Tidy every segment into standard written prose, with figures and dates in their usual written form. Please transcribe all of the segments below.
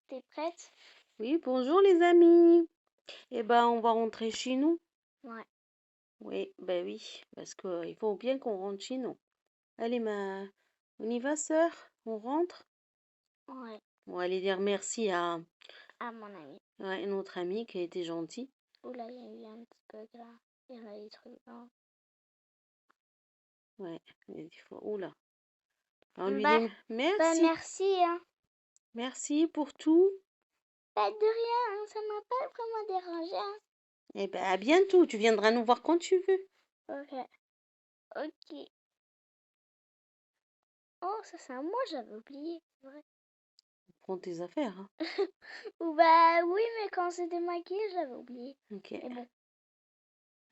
T'es prête? Oui, bonjour les amis. Eh ben, on va rentrer chez nous. Ouais. Oui, ben oui, parce que il faut bien qu'on rentre chez nous. Allez, on y va, sœur? On rentre? Ouais. On va aller dire merci à À mon ami. notre ami qui a été gentil. Oula, il y a eu un petit bug là. Il y en a des trucs là. Ouais, il faut... Oula. On lui Bah, dit merci. merci, hein. Merci pour tout. Pas de rien, hein, ça m'a pas vraiment dérangé, hein. Eh ben, à bientôt. Tu viendras nous voir quand tu veux. Ok. Ok. Oh, ça c'est à moi, j'avais oublié. C'est vrai. Prends tes affaires, hein. Ou bah oui, mais quand c'était maquillé, j'avais oublié. Ok. Mais bon.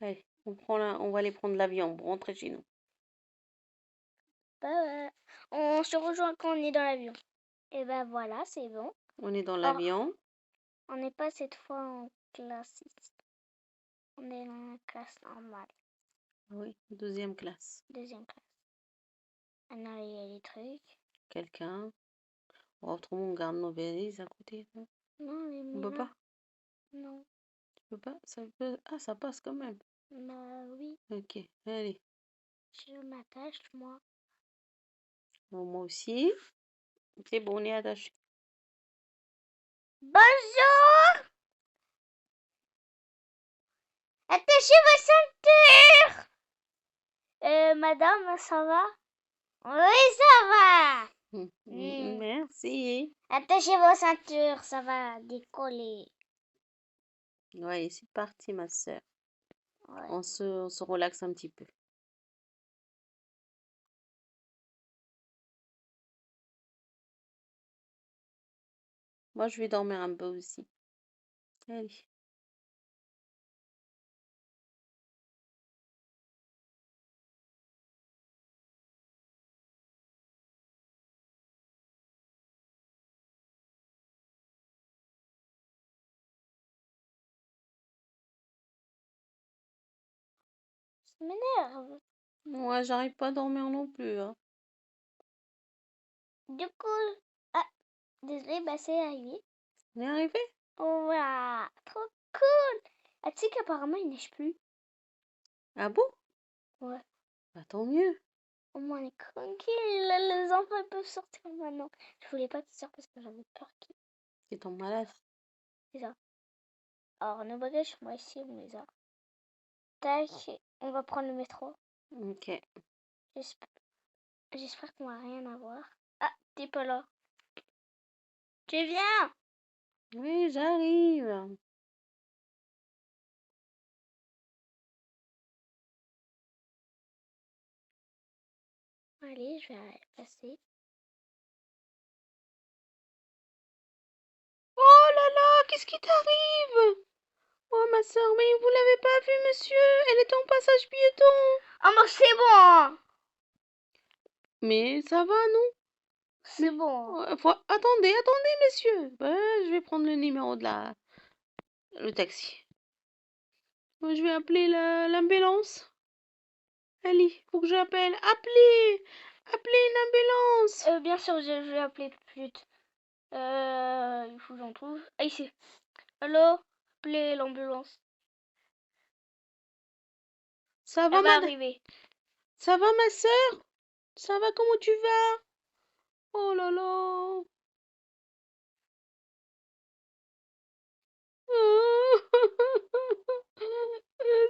Allez, on va aller prendre l'avion pour rentrer chez nous. Bah, on se rejoint quand on est dans l'avion. Et bah voilà, c'est bon. On est dans Or, l'avion. on n'est pas cette fois en classe ici. On est en classe normale. Oui, deuxième classe. Deuxième classe. Alors, il y a des trucs. Quelqu'un. Autrement, on garde nos valises à côté, non? Non, les On peut miens. pas? Non. Tu peux pas? Ça peut... Ah, ça passe quand même. Bah oui. Ok, allez. Je m'attache, moi. Bon, moi aussi. C'est bon, on est attaché. Bonjour! Attachez vos ceintures! Madame, ça va? Oui, ça va! Merci. Attachez vos ceintures, ça va décoller. Ouais, c'est parti, ma soeur. Ouais. On se relaxe un petit peu. Moi, je vais dormir un peu aussi. Allez. Ça m'énerve. Moi, j'arrive pas à dormir non plus, hein. Du coup... Ah, désolé, bah c'est arrivé. On est arrivé? Oh, voilà, trop cool! Ah, tu sais qu'apparemment, il neige plus. Ah bon? Ouais. Bah, tant mieux. Au moins, on est tranquille. Les enfants ils peuvent sortir maintenant. Je voulais pas te sortir parce que j'avais peur qu'ils... Tu tombes malade. C'est ça. Alors, nos bagages, moi ici, on les a. Tac, on va prendre le métro. Ok. J'espère qu'on va rien avoir. Ah, t'es pas là. Tu viens? Oui, j'arrive. Allez, je vais passer. Oh là là, qu'est-ce qui t'arrive? Oh, ma soeur, mais vous l'avez pas vu, monsieur? Elle est en passage piéton. Ah, mais c'est bon! Mais ça va, non? C'est bon. Attendez, messieurs. Je vais prendre le numéro de le taxi. Moi, je vais appeler l'ambulance. Allez, faut que j'appelle. Appelez une ambulance. Bien sûr, je vais appeler tout de suite. Il faut que j'en trouve. Ah, ici. Allô? Appelez l'ambulance. Ça va, Elle va madame? arriver. Ça va, ma soeur? Ça va, comment tu vas? Oh là là.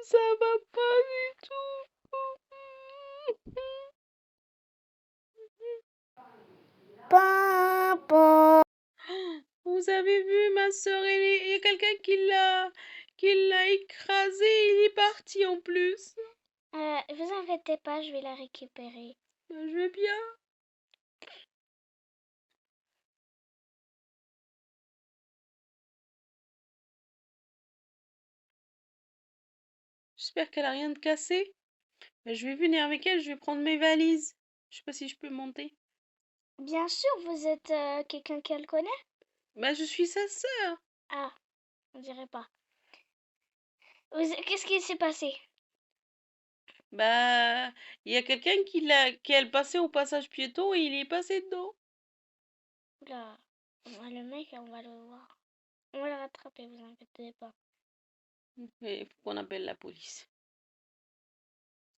Ça va pas du tout. Vous avez vu, ma soeur, il y a quelqu'un qui l'a écrasé, il est parti en plus. Vous inquiétez pas, je vais la récupérer. Je vais bien. J'espère qu'elle a rien de cassé. Je vais venir avec elle, je vais prendre mes valises. Je sais pas si je peux monter. Bien sûr, vous êtes quelqu'un qu'elle connaît? Je suis sa sœur. Ah, on dirait pas. Qu'est-ce qui s'est passé? Il y a quelqu'un qui est passé au passage piéton et il est passé dedans. Oula. Le mec, on va le voir. On va le rattraper, vous inquiétez pas. Mais il faut qu'on appelle la police.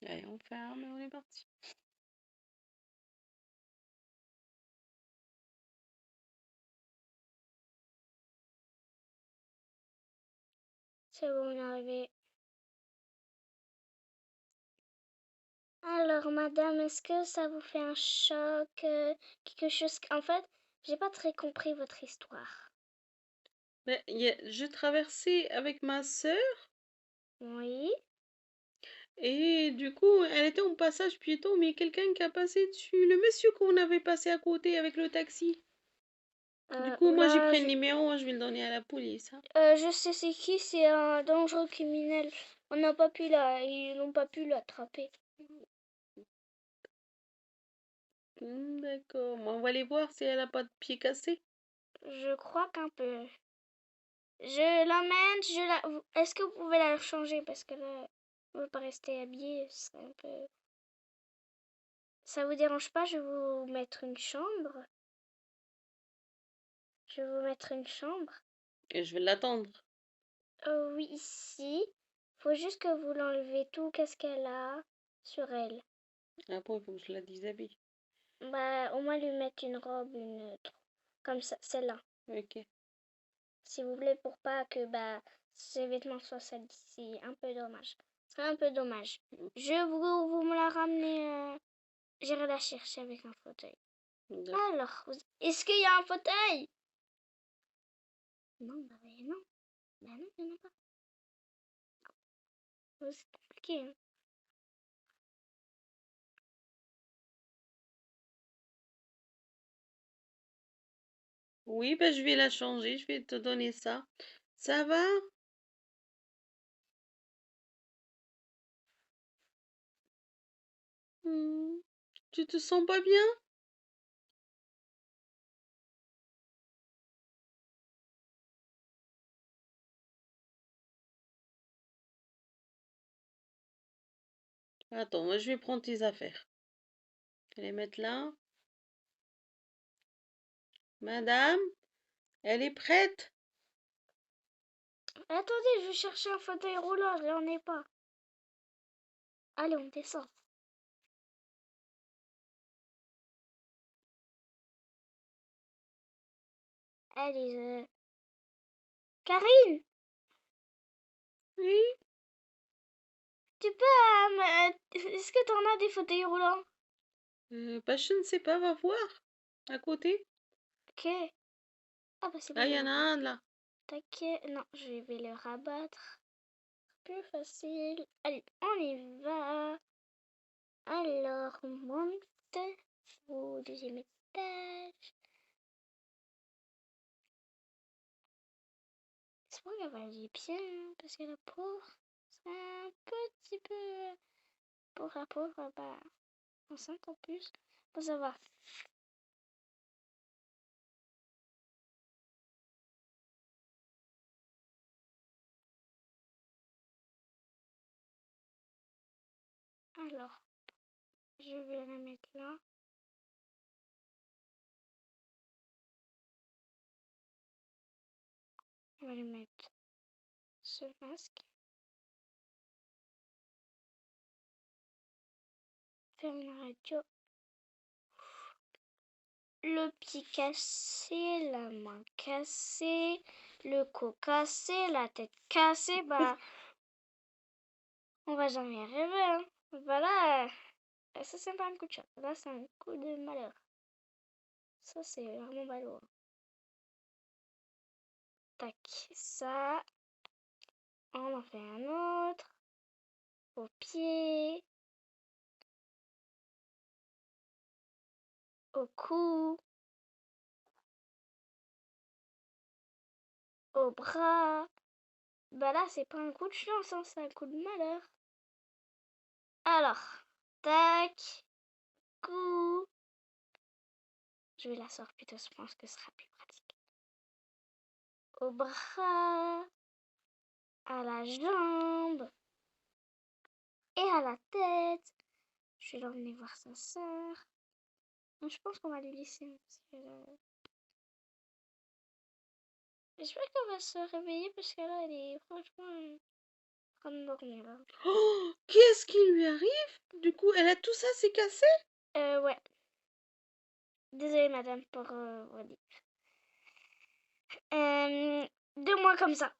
Allez, on ferme et on est parti. C'est bon, on est arrivé. Alors, madame, est-ce que ça vous fait un choc, quelque chose... En fait, j'ai pas très compris votre histoire. Mais je traversais avec ma sœur Oui. et du coup, elle était au passage piéton, mais quelqu'un qui a passé dessus. Le monsieur qu'on avait passé à côté avec le taxi. Du coup, moi, j'ai Oula, pris le numéro, je vais le donner à la police. Hein. je sais c'est qui, c'est un dangereux criminel. On n'a pas pu ils n'ont pas pu l'attraper. D'accord. Moi, on va aller voir si elle a pas de pied cassé. Je crois qu'un peu. Je l'emmène, Est-ce que vous pouvez la changer parce que là, on ne veut pas rester habillée, c'est un peu... Ça vous dérange pas, je vais vous mettre une chambre. Je vais vous mettre une chambre. Et je vais l'attendre. Oui, ici. Faut juste que vous l'enlevez tout, qu'est-ce qu'elle a sur elle. Après, il faut que je la déshabille. Bah, au moins lui mettre une robe, comme ça, celle-là. Ok. S'il vous plaît, pour pas que ses vêtements soient sales. C'est un peu dommage. C'est un peu dommage. Vous me la ramenez. J'irai la chercher avec un fauteuil. D'accord. Alors, est-ce qu'il y a un fauteuil? Non, non. Non, il n'y en a pas. C'est compliqué. Hein. Oui, ben, je vais la changer, je vais te donner ça. Ça va? Tu te sens pas bien? Attends, moi je vais prendre tes affaires. Je vais les mettre là. Madame, elle est prête? Attendez, je vais chercher un fauteuil roulant, je n'en ai pas. Allez, on descend. Allez, Karine, Oui. tu peux... Est-ce que t'en as des fauteuils roulants? Bah, je ne sais pas, va voir. À côté. Ok. Ah bah c'est bon, Ah, il il y y en en a a un. un là. Taquet. Non, je vais le rabattre. Plus facile. Allez, on y va. Alors, on monte au deuxième étage. J'espère qu'elle va aller bien, hein, parce que la pauvre, c'est un petit peu... Pour la pauvre, enceinte en plus. Bon, ça va. Alors, je vais la mettre là. On va lui mettre ce masque. Ferme la radio. Le pied cassé, la main cassée, le cou cassé, la tête cassée, on va jamais y arriver, hein. Voilà, ça c'est pas un coup de chat, là c'est un coup de malheur. Ça c'est vraiment ballot. Hein. Tac, ça, on en fait un autre, au pied, au cou, au bras. Bah là c'est pas un coup de chance, hein, c'est un coup de malheur. Alors, tac, cou. Je vais la sortir plutôt, je pense que ce sera plus pratique. Au bras, à la jambe et à la tête. Je vais l'emmener voir sa sœur. Je pense qu'on va lui laisser un petit J'espère qu'elle va se réveiller parce que là, elle est franchement en train de dormir. Là. Oh, qu'est-ce qui lui arrive? Du coup, elle a tout ça, c'est cassé? Ouais. Désolée, madame, pour vous dire. 2 mois comme ça.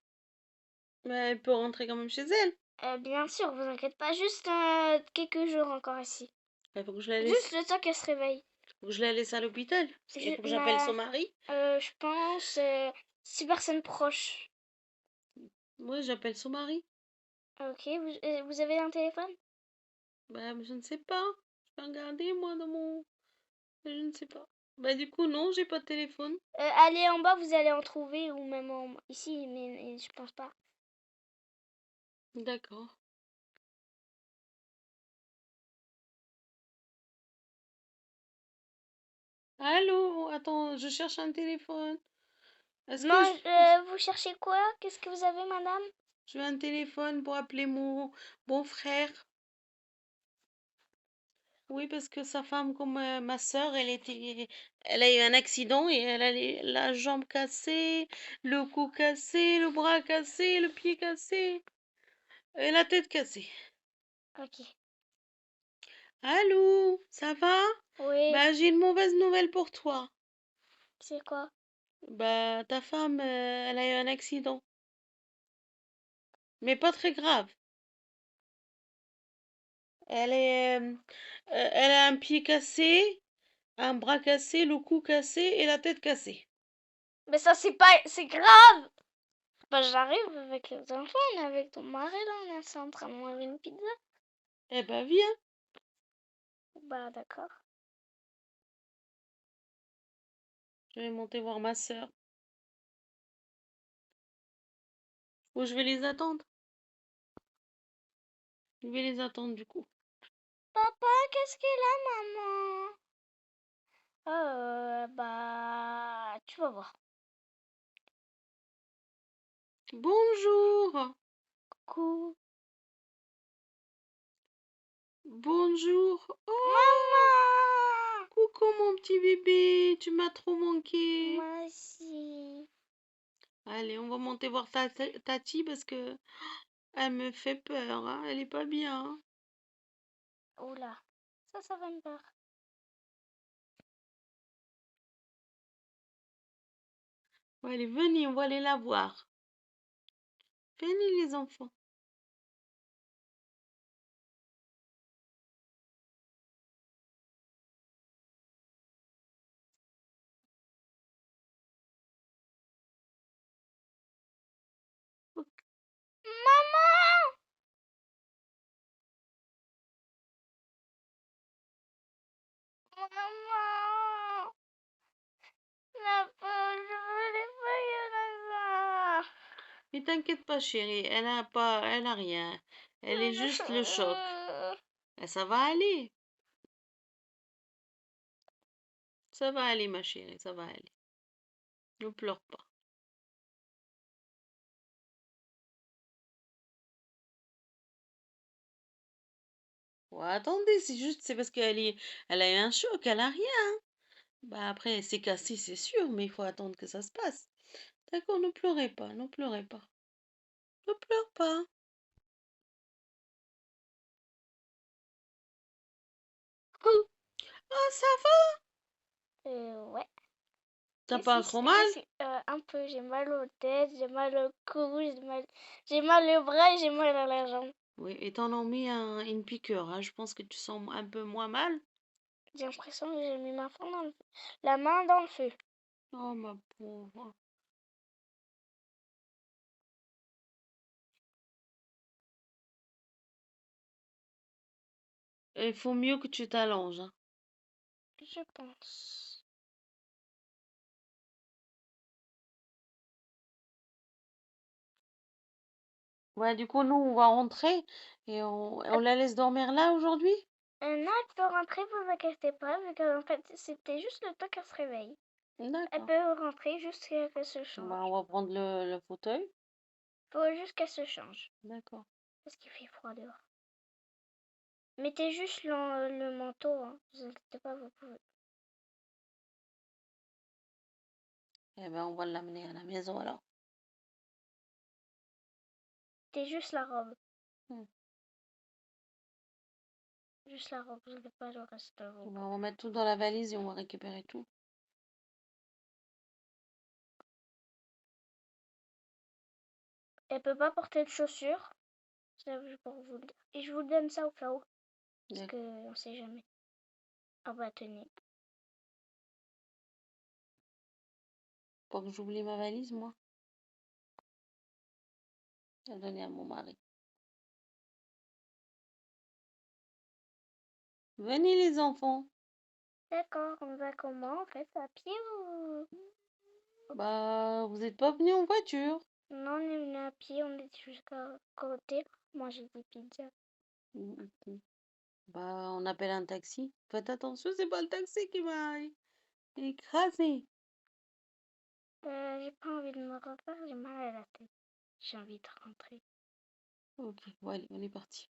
Mais elle peut rentrer quand même chez elle. Bien sûr, vous inquiétez pas. Juste quelques jours encore ici. Il faut que je la Juste laisse. le temps qu'elle se réveille. Faut que je la laisse à l'hôpital. Il faut que j'appelle son mari. Je pense 6 personnes proches. Moi, j'appelle son mari. Ok, vous avez un téléphone? Bah, je ne sais pas. Je vais regarder, moi, dans mon... Je ne sais pas. Bah, du coup, non, j'ai pas de téléphone. Allez en bas, vous allez en trouver, ou même ici, mais je pense pas. D'accord. Allô? Attends, je cherche un téléphone. Est-ce que Vous cherchez quoi? Qu'est-ce que vous avez, madame? je veux un téléphone pour appeler mon frère? Oui, parce que sa femme, comme ma soeur, elle a eu un accident et elle a la jambe cassée, le cou cassé, le bras cassé, le pied cassé et la tête cassée. Ok. Allô, ça va? Oui, Bah, j'ai une mauvaise nouvelle pour toi. c'est quoi? Bah, ta femme, elle a eu un accident, mais pas très grave. Elle a un pied cassé, un bras cassé, le cou cassé et la tête cassée. Mais ça, c'est grave! Bah, j'arrive avec les enfants, on est avec ton mari là, on est en train de manger une pizza. Eh ben, viens. Bah, d'accord. Je vais monter voir ma soeur. Ou je vais les attendre. Je vais les attendre du coup. Papa, qu'est-ce qu'il a, maman? Bah, tu vas voir. Bonjour. Coucou. Bonjour. Oh, Maman! coucou mon petit bébé. Tu m'as trop manqué. Moi aussi. Allez, on va monter voir Tati parce que elle me fait peur. Hein. Elle est pas bien. Oula, ça va me peur. Allez, venez, on va aller la voir. Venez les enfants. Maman! Maman! La pauvre, je voulais pas y aller. Mais t'inquiète pas, chérie. Elle a rien. Elle est juste le choc. Et ça va aller. Ça va aller, ma chérie. Ça va aller. Ne pleure pas. Ouais, attendez, c'est parce elle a eu un choc, elle a rien. Bah après, c'est cassé, c'est sûr, mais il faut attendre que ça se passe. D'accord, ne pleurez pas, ne pleurez pas. Ne pleure pas. Ah, ça va? Ouais. T'as pas trop mal? Un peu, j'ai mal aux têtes, j'ai mal au cou, j'ai mal au bras et j'ai mal à la jambe. Oui, et t'en as mis une piqûre, hein. Je pense que tu sens un peu moins mal. J'ai l'impression que j'ai mis la main dans le feu. Oh, ma pauvre. Il faut mieux que tu t'allonges, hein. Je pense. Ouais, du coup, nous, on va rentrer et on la laisse dormir là aujourd'hui? Non, elle peut rentrer, vous inquiétez pas, vu qu'en fait, c'était juste le temps qu'elle se réveille. Elle D'accord. peut rentrer jusqu'à qu'elle se change. Bah, on va prendre le fauteuil. Faut juste qu'elle se change. D'accord. Parce qu'il fait froid dehors. Mettez juste le manteau, hein. Vous inquiétez pas, vous pouvez. Eh ben, on va l'amener à la maison alors. C'était juste la robe. Hmm. Juste la robe, je n'ai pas le reste. On va remettre tout dans la valise et on va récupérer tout. Elle peut pas porter de chaussures. C'est juste pour vous le dire. Et je vous donne ça au cas où. Parce D'accord. qu'on sait jamais. Ah bah tenez. Pour que j'oublie ma valise, moi. À donner à mon mari. Venez les enfants. D'accord, on va comment? On fait ça à pied ou... Bah, vous n'êtes pas venus en voiture. Non, on est venu à pied, on est jusqu'à côté. Manger des pizzas. Ok. Bah, on appelle un taxi. Faites attention, c'est pas le taxi qui m'a écrasé. J'ai pas envie de me refaire, j'ai mal à la tête. J'ai envie de rentrer. Ok, bon, allez, on est parti.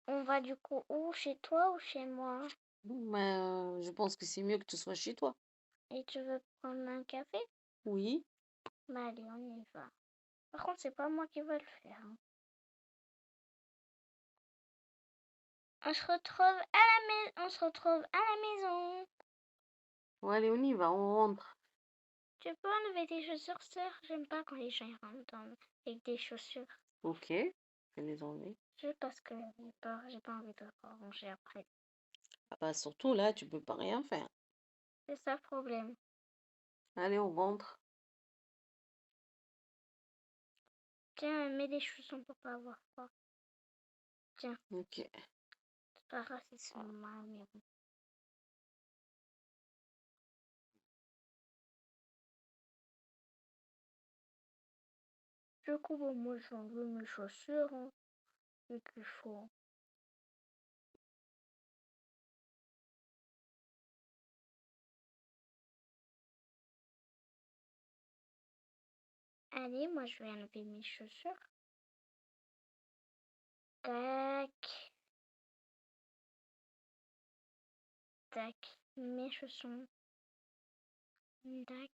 On va du coup où? Chez toi ou chez moi? Bah, je pense que c'est mieux que tu sois chez toi. Et tu veux prendre un café? Oui. Bah allez, on y va. Par contre, c'est pas moi qui vais le faire, hein. On se retrouve on se retrouve à la maison. Bon, allez, on y va, on rentre. Tu peux enlever tes chaussures, sœur? J'aime pas quand les gens ils rentrent avec des chaussures. Ok, je vais les enlever. Juste parce que j'ai pas envie de ranger après. Ah bah, surtout là, tu peux pas rien faire. C'est ça le problème. Allez, on rentre. Tiens, mets des chaussons pour pas avoir froid. Tiens, Ok. c'est pas grave si c'est mal, mais bon. Du coup, bon, moi j'enlève mes chaussures, hein, vu qu'il faut. Allez, moi je vais enlever mes chaussures. Tac, tac, mes chaussons. Tac.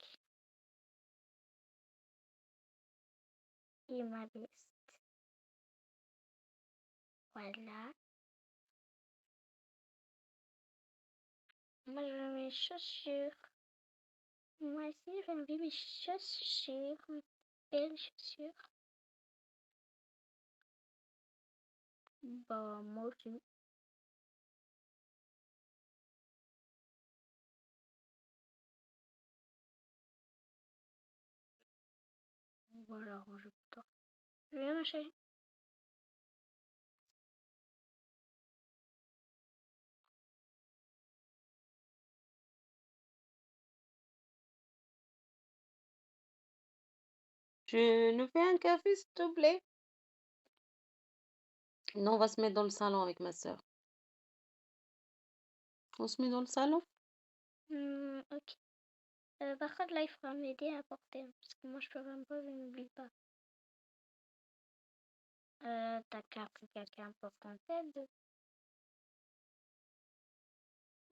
Et ma veste. Voilà. Moi je veux mes chaussures. Moi aussi je vais enlever mes chaussures. Mes belles chaussures. Bah, moi aussi. Voilà, ranger plus tard. Je viens, ma chérie. Je nous fais un café, s'il te plaît. Non, on va se mettre dans le salon avec ma soeur. On se met dans le salon? Ok. Par contre, là, il faudra m'aider à porter, hein, parce que moi, je peux même pas, je n'oublie pas. T'as qu'à que quelqu'un porte ton tête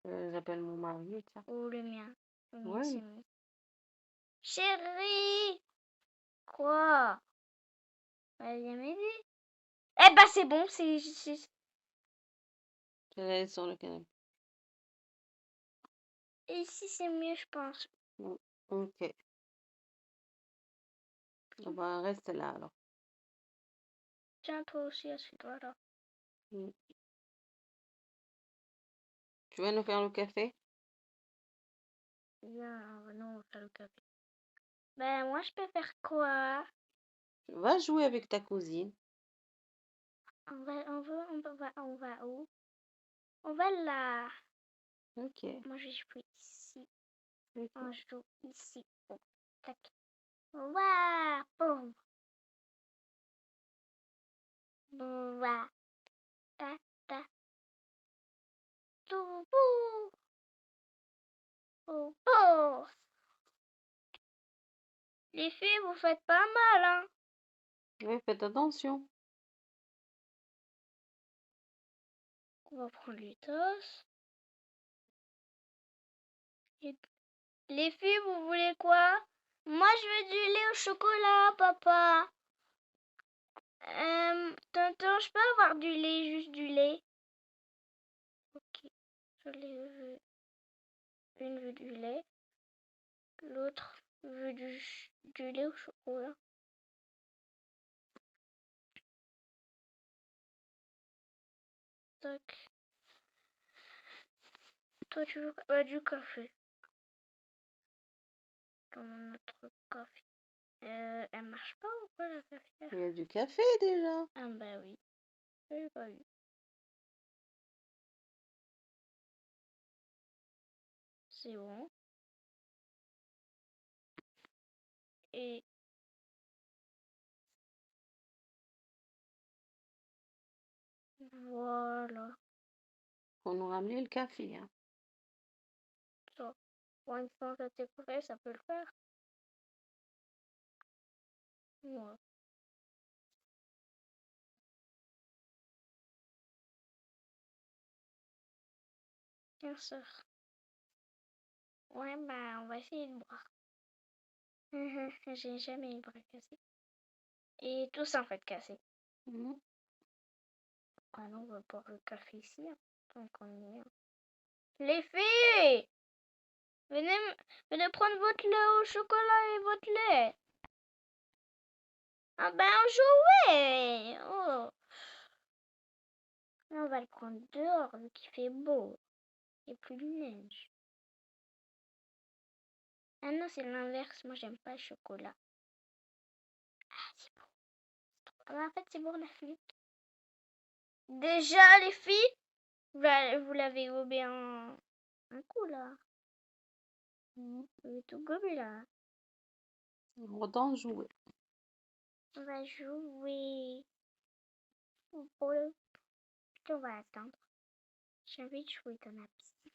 J'appelle mon mari, tiens. ou le mien. Le mien, Ouais. c'est mieux. Chérie! Quoi? Elle vient m'aider. Eh bah, c'est bon, Je l'ai sur le canapé. ici, c'est mieux, je pense. Ok. On va rester là alors. Tiens, toi aussi, assieds-toi là. Mm. Tu vas nous faire le café? Viens, non, on va faire le café. Ben, moi, je peux faire quoi? Va jouer avec ta cousine. On va où? On va là. Ok. Moi, je joue ici. Ok. On joue ici. Oh, tac. Waouh! Boum. Waouh! Ta, ta. Tout, bou. Bou, bou. Les filles, vous faites pas mal, hein? Oui, faites attention. On va prendre les tasses. Les filles, vous voulez quoi? Moi, je veux du lait au chocolat, papa. Tonton, je peux avoir du lait, juste du lait? Ok, je l'ai vu. Une veut du lait, l'autre veut du lait au chocolat. Tac. Toi, tu veux du café. Comme notre café. Elle marche pas ou quoi la cafetière? Il y a du café déjà. Ah bah oui, j'ai pas vu. C'est bon. Et voilà. Faut nous ramener le café, hein. Ça. Pour une fois que t'es prêt, ça peut le faire. Ouais. Bien sûr. Ouais, bah on va essayer de boire. J'ai jamais eu le bras cassé. Et tout ça en fait cassé. Mhm. Ah non, on va boire le café ici. Hein, tant qu'on y est. Les filles! Venez prendre votre lait au chocolat et votre lait. Ah ben on jouait! Oh. On va le prendre dehors vu qu'il fait beau. Il n'y a plus de neige. Ah non, c'est l'inverse. Moi, j'aime pas le chocolat. Ah, c'est bon. Ah, mais en fait, c'est bon, la fille. Déjà, les filles, vous l'avez gobé un coup, là. Vous avez tout gobé, là. On va jouer. On va jouer. Pour le... On va attendre. J'ai envie de jouer dans la piscine.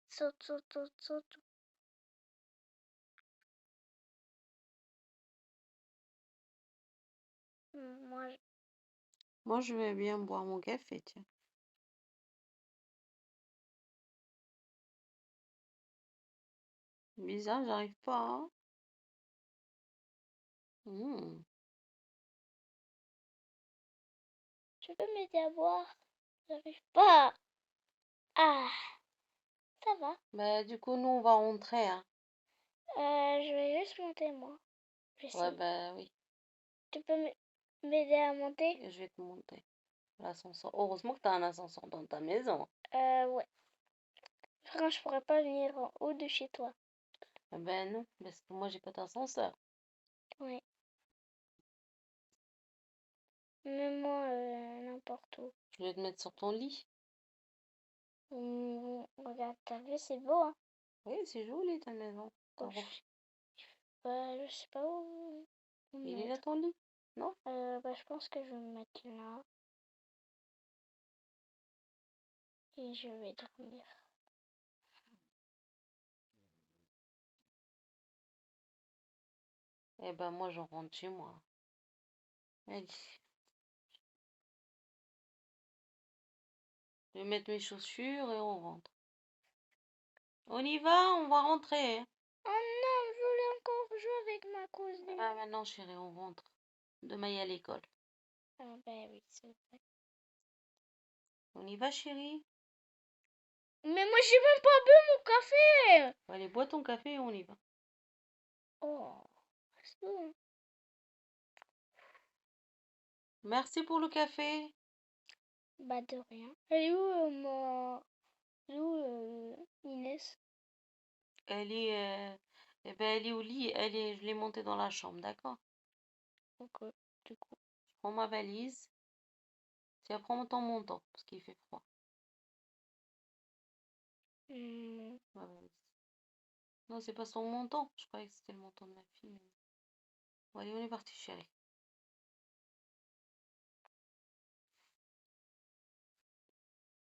Saute, saute, saute, saute. Moi, Moi, je vais bien boire mon café, tiens. Bizarre, j'arrive pas, hein. tu peux m'aider à boire? J'arrive pas. Ah, ça va. Bah, du coup, nous, on va rentrer, hein. Je vais juste monter, moi. Ouais, bah oui. Tu peux m'aider à monter? Et je vais te monter l'ascenseur. Heureusement que t'as un ascenseur dans ta maison. Ouais. Franchement, je pourrais pas venir en haut de chez toi. Ben non, parce que moi, j'ai pas d'ascenseur. Ouais. Même moi, n'importe où. Je vais te mettre sur ton lit. Regarde, t'as vu, c'est beau, hein? Oui, c'est joli ta maison. Oh, je sais pas où Il est là mettre. ton lit, non? Je pense que je vais me mettre là. Et je vais dormir. Eh ben moi, je rentre chez moi. Allez. Je vais mettre mes chaussures et on rentre. On y va, on va rentrer, hein. Oh non, je voulais encore jouer avec ma cousine. Ah maintenant, chérie, on rentre. Demain, il y a l'école. Ah ben oui, c'est vrai. On y va, chérie? Mais moi, j'ai même pas bu mon café. Allez, bois ton café et on y va. Oh, c'est bon. Merci pour le café. Bah de rien. Elle est où, Inès? Elle est, eh ben, elle est au lit. Je l'ai montée dans la chambre, d'accord? Ok, du coup. Je prends ma valise. Tiens, prends ton manteau, parce qu'il fait froid. Ma valise. Non, c'est pas son manteau. Je croyais que c'était le manteau de ma fille. Bon, allez, on est parti, chérie.